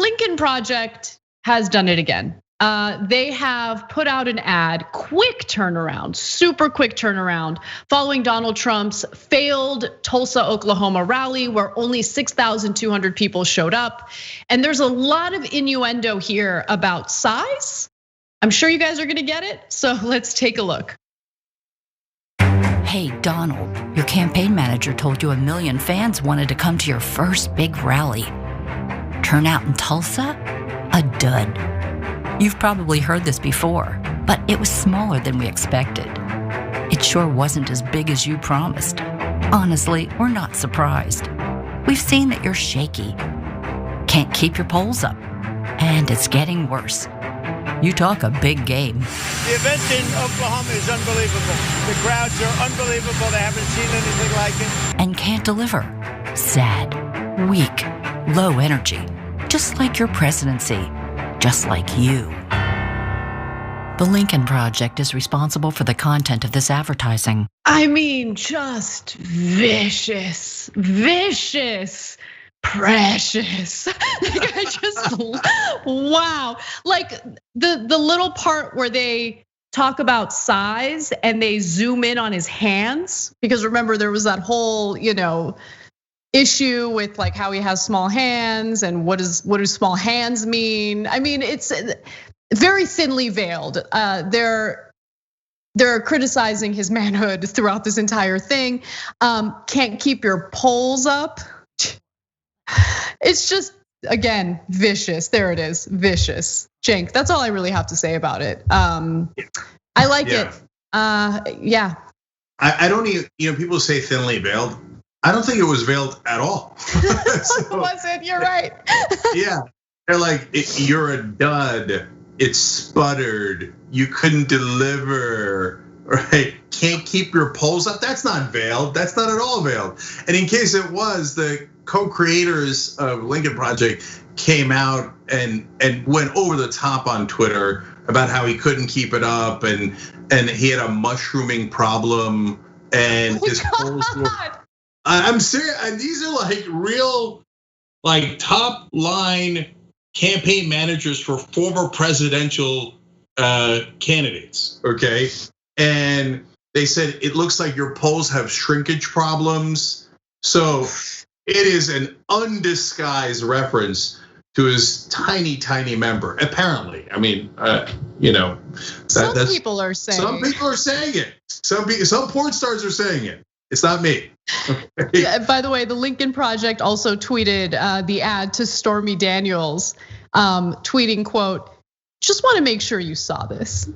Lincoln Project has done it again. They have put out an ad, quick turnaround, super quick turnaround, following Donald Trump's failed Tulsa, Oklahoma rally where only 6,200 people showed up. And there's a lot of innuendo here about size. I'm sure you guys are gonna get it, so let's take a look. Hey, Donald, your campaign manager told you 1 million fans wanted to come to your first big rally. Turnout in Tulsa? A dud. You've probably heard this before, but it was smaller than we expected. It sure wasn't as big as you promised. Honestly, we're not surprised. We've seen that you're shaky, can't keep your polls up, and it's getting worse. You talk a big game. The event in Oklahoma is unbelievable. The crowds are unbelievable. They haven't seen anything like it. And can't deliver. Sad, weak, low energy. Just like your presidency. Just like you. The Lincoln Project is responsible for the content of this advertising. I mean, just vicious, precious. Like I just, wow. Like the little part where they talk about size and they zoom in on his hands, because remember there was that whole, issue with like how he has small hands and what do small hands mean? I mean, it's very thinly veiled. They're criticizing his manhood throughout this entire thing. Can't keep your polls up. It's just, again, vicious. There it is, vicious. Cenk, that's all I really have to say about it. I like it. Yeah. I don't even, people say thinly veiled. I don't think it was veiled at all. Was it? You're right. Yeah, they're like, you're a dud. It sputtered. You couldn't deliver. Right? Can't keep your polls up. That's not veiled. That's not at all veiled. And in case it was, the co-creators of Lincoln Project came out and went over the top on Twitter about how he couldn't keep it up and he had a mushrooming problem and his polls were. I'm serious. These are like real, like top line campaign managers for former presidential candidates. Okay, and they said it looks like your polls have shrinkage problems. So it is an undisguised reference to his tiny member. Apparently, I mean, some people are saying. Some people are saying it. Some porn stars are saying it. It's not me. Okay. Yeah, by the way, the Lincoln Project also tweeted the ad to Stormy Daniels, tweeting, quote, "Just want to make sure you saw this."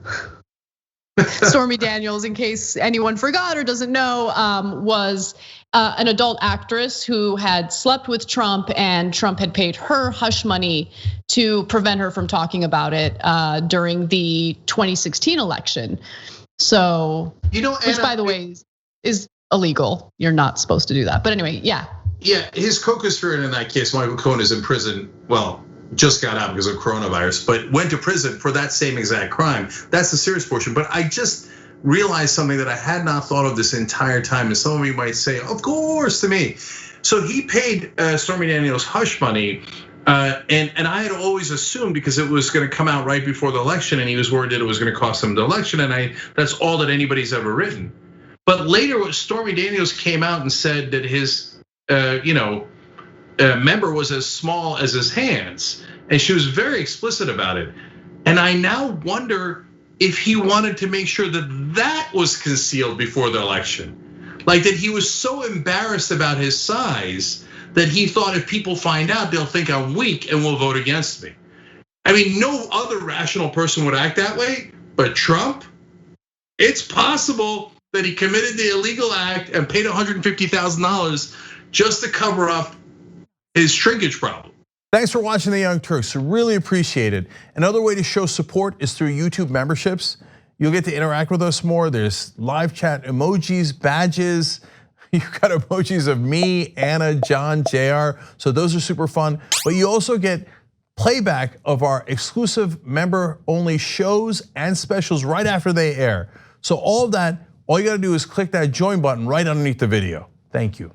Stormy Daniels, in case anyone forgot or doesn't know, was an adult actress who had slept with Trump, and Trump had paid her hush money to prevent her from talking about it during the 2016 election. So, which by the way is illegal. You're not supposed to do that. But anyway, yeah. Yeah, his co-conspirator in that case, Michael Cohen, is in prison. Well, just got out because of coronavirus, but went to prison for that same exact crime. That's the serious portion. But I just realized something that I had not thought of this entire time. And some of you might say, of course, to me. So he paid Stormy Daniels hush money. And I had always assumed, because it was going to come out right before the election, and he was worried that it was going to cost him the election. And that's all that anybody's ever written. But later, Stormy Daniels came out and said that his, member was as small as his hands, and she was very explicit about it. And I now wonder if he wanted to make sure that that was concealed before the election, like that he was so embarrassed about his size that he thought if people find out, they'll think I'm weak and will vote against me. I mean, no other rational person would act that way, but Trump, it's possible that he committed the illegal act and paid $150,000 just to cover up his shrinkage problem. Thanks for watching The Young Turks. We really appreciate it. Another way to show support is through YouTube memberships. You'll get to interact with us more. There's live chat emojis, badges. You've got emojis of me, Anna, John, JR. So those are super fun. But you also get playback of our exclusive member-only shows and specials right after they air. So all of that, all you gotta do is click that join button right underneath the video. Thank you.